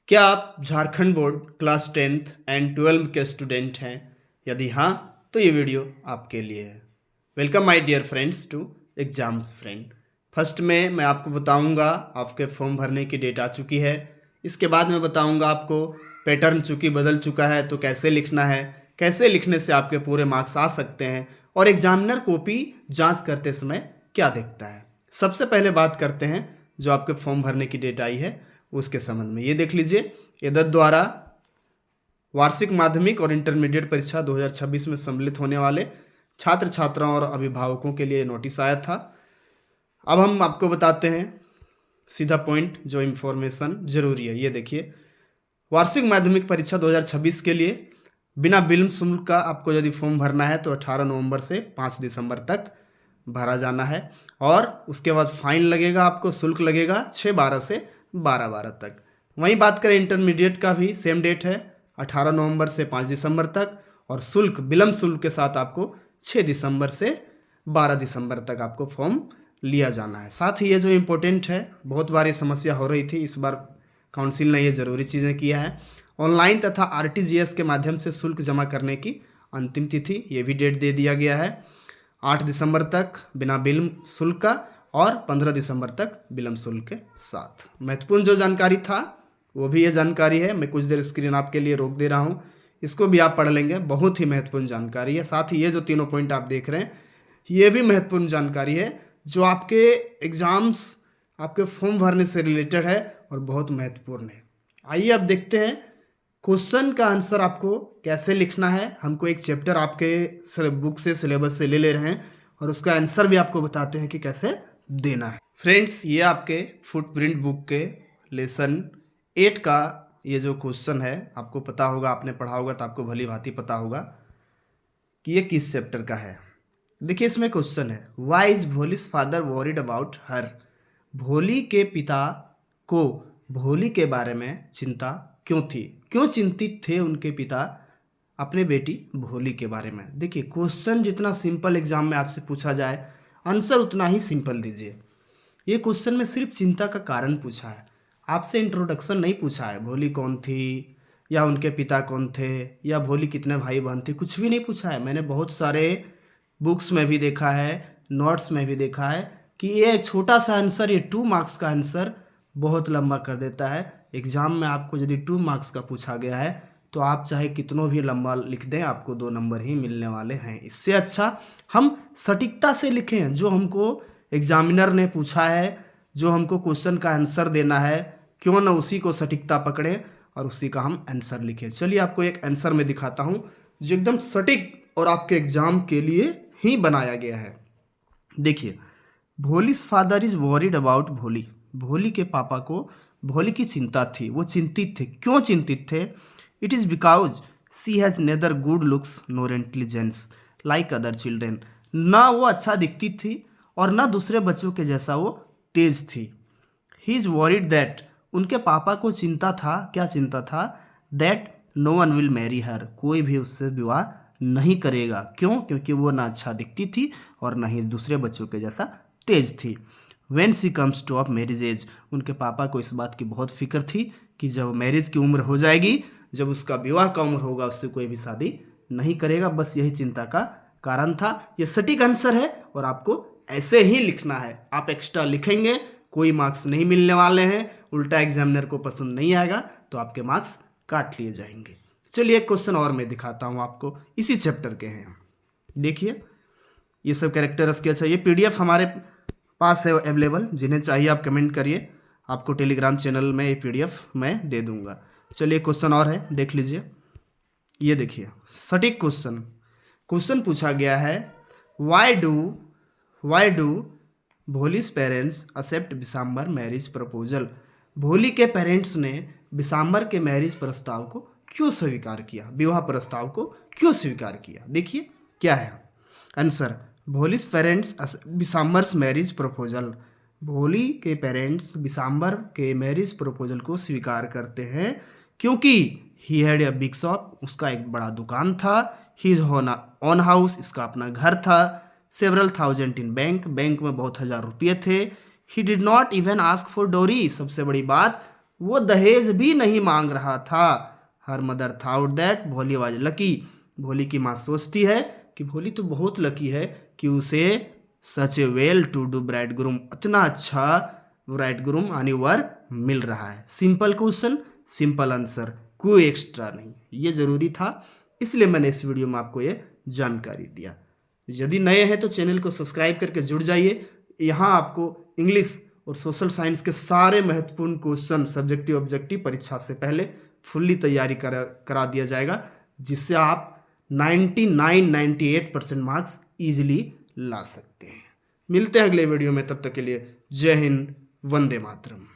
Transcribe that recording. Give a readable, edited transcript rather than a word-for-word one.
क्या आप Jharkhand board class 10th and 12 के स्टूडेंट हैं? यदि हाँ, तो ये वीडियो आपके लिए है। Welcome my dear friends to Exams Friend. First में मैं आपको बताऊंगा आपके फॉर्म भरने की डेट आ चुकी है। इसके बाद मैं बताऊंगा आपको पैटर्न चूंकि बदल चुका है तो कैसे लिखना है, कैसे लिखने से आपके पूरे मार्क्स आ सकते हैं और एग्जामिनर कॉपी जांच करते समय क्या देखता है। सबसे पहले बात करते हैं जो आपके फॉर्म भरने की डेट आई है उसके संबंध में। ये देख लीजिए, एदत द्वारा वार्षिक माध्यमिक और इंटरमीडिएट परीक्षा 2026 में सम्मिलित होने वाले छात्र छात्राओं और अभिभावकों के लिए नोटिस आया था। अब हम आपको बताते हैं सीधा पॉइंट जो इन्फॉर्मेशन जरूरी है। ये देखिए, वार्षिक माध्यमिक परीक्षा 2026 के लिए बिना विलंब शुल्क का आपको यदि फॉर्म भरना है तो 18 नवंबर से 5 दिसंबर तक भरा जाना है और उसके बाद फाइन लगेगा, आपको शुल्क लगेगा 6/12 से 12/12 तक। वहीं बात करें इंटरमीडिएट का भी सेम डेट है 18 नवंबर से 5 दिसंबर तक और शुल्क विलंब शुल्क के साथ आपको 6 दिसंबर से 12 दिसंबर तक आपको फॉर्म लिया जाना है। साथ ही ये जो इम्पोर्टेंट है, बहुत बार ये समस्या हो रही थी, इस बार काउंसिल ने ये ज़रूरी चीज़ें किया है। ऑनलाइन तथा आरटीजीएस के माध्यम से शुल्क जमा करने की अंतिम तिथि ये भी डेट दे दिया गया है 8 दिसंबर तक बिना विलंब शुल्क का और 15 दिसंबर तक विलंब शुल्क के साथ। महत्वपूर्ण जो जानकारी था वो भी ये जानकारी है। मैं कुछ देर स्क्रीन आपके लिए रोक दे रहा हूँ, इसको भी आप पढ़ लेंगे, बहुत ही महत्वपूर्ण जानकारी है। साथ ही ये जो तीनों पॉइंट आप देख रहे हैं ये भी महत्वपूर्ण जानकारी है जो आपके एग्जाम्स, आपके फॉर्म भरने से रिलेटेड है और बहुत महत्वपूर्ण है। आइए अब देखते हैं क्वेश्चन का आंसर आपको कैसे लिखना है। हमको एक चैप्टर आपके बुक से, सिलेबस से ले ले रहे हैं और उसका आंसर भी आपको बताते हैं कि कैसे देना है। फ्रेंड्स, ये आपके फुटप्रिंट बुक के लेसन 8 का ये जो क्वेश्चन है, आपको पता होगा, आपने पढ़ा होगा तो आपको भली भांति पता होगा कि ये किस चैप्टर का है। देखिए, इसमें क्वेश्चन है, why is Bholi's father worried about her. Bholi के पिता को भोली के बारे में चिंता क्यों थी? क्यों चिंतित थे उनके पिता अपने बेटी भोली के बारे में? देखिए, क्वेश्चन जितना सिंपल एग्जाम में आपसे पूछा जाए आंसर उतना ही सिंपल दीजिए। ये क्वेश्चन में सिर्फ चिंता का कारण पूछा है, आपसे इंट्रोडक्शन नहीं पूछा है, भोली कौन थी या उनके पिता कौन थे या भोली कितने भाई बहन थे, कुछ भी नहीं पूछा है। मैंने बहुत सारे बुक्स में भी देखा है, नोट्स में भी देखा है कि ये छोटा सा आंसर, ये 2 मार्क्स का आंसर बहुत लंबा कर देता है। एग्जाम में आपको यदि 2 मार्क्स का पूछा गया है तो आप चाहे कितनों भी लंबा लिख दें, आपको 2 नंबर ही मिलने वाले हैं। इससे अच्छा हम सटीकता से लिखें, जो हमको एग्जामिनर ने पूछा है, जो हमको क्वेश्चन का आंसर देना है, क्यों ना उसी को सटीकता पकड़ें और उसी का हम आंसर लिखें। चलिए आपको एक आंसर में दिखाता हूँ जो एकदम सटीक और आपके एग्जाम के लिए ही बनाया गया है। देखिए, Bholi's father is worried about भोली। भोली के पापा को भोली की चिंता थी, वो चिंतित थे। क्यों चिंतित थे? It is because she has neither good looks nor intelligence like other children. ना वो अच्छा दिखती थी और ना दूसरे बच्चों के जैसा वो तेज थी। ही इज़ वॉरिड दैट, उनके पापा को चिंता था, क्या चिंता था? That no one will marry her, कोई भी उससे विवाह नहीं करेगा। क्यों? क्योंकि वो ना अच्छा दिखती थी और ना ही दूसरे बच्चों के जैसा तेज थी। When she comes to of marriage age, उनके पापा को इस बात की बहुत फिक्र थी कि जब मैरिज की उम्र हो जाएगी, जब उसका विवाह का उम्र होगा, उससे कोई भी शादी नहीं करेगा। बस यही चिंता का कारण था। ये सटीक आंसर है और आपको ऐसे ही लिखना है। आप एक्स्ट्रा लिखेंगे कोई मार्क्स नहीं मिलने वाले हैं, उल्टा एग्जामिनर को पसंद नहीं आएगा तो आपके मार्क्स काट लिए जाएंगे। चलिए एक क्वेश्चन और मैं दिखाता हूँ आपको, इसी चैप्टर के हैं। देखिए, ये सब कैरेक्टर स्केच है। ये पीडीएफ हमारे पास है अवेलेबल, जिन्हें चाहिए आप कमेंट करिए, आपको टेलीग्राम चैनल में ये पीडीएफ मैं दे दूंगा। चलिए क्वेश्चन और है, देख लीजिए। ये देखिए, सटीक क्वेश्चन। क्वेश्चन पूछा गया है, why do Bholi's parents accept Bishambar marriage proposal. Bholi के पेरेंट्स ने बिसाम्बर के मैरिज प्रस्ताव को क्यों स्वीकार किया, विवाह प्रस्ताव को क्यों स्वीकार किया? देखिए क्या है answer. Bholi's parents Bishambar's marriage proposal, Bholi के पेरेंट्स बिसाम्बर के मैरिज प्रपोजल को स्वीकार करते हैं क्योंकि he had a big shop, उसका एक बड़ा दुकान था। हिज ओन हाउस, इसका अपना घर था। Several thousand in bank, bank में बहुत 1000 रुपये थे। He did not even ask for डोरी, सबसे बड़ी बात, वो दहेज भी नहीं मांग रहा था। हर मदर थॉट दैट भोली वाज लकी। भोली की माँ सोचती है कि भोली तो बहुत लकी है कि उसे such a well to do bride groom, इतना अच्छा ब्राइड ग्रूम यानी वर मिल रहा है। सिंपल क्वेश्चन, सिंपल आंसर, कोई एक्स्ट्रा नहीं। ये ज़रूरी था, इसलिए मैंने इस वीडियो में आपको ये जानकारी दिया। यदि नए हैं तो चैनल को सब्सक्राइब करके जुड़ जाइए। यहाँ आपको इंग्लिश और सोशल साइंस के सारे महत्वपूर्ण क्वेश्चन सब्जेक्टिव ऑब्जेक्टिव परीक्षा से पहले फुल्ली तैयारी करा दिया जाएगा, जिससे आप 98% मार्क्स इजीली ला सकते हैं। मिलते हैं अगले वीडियो में, तब तक के लिए जय हिंद, वंदे मातरम।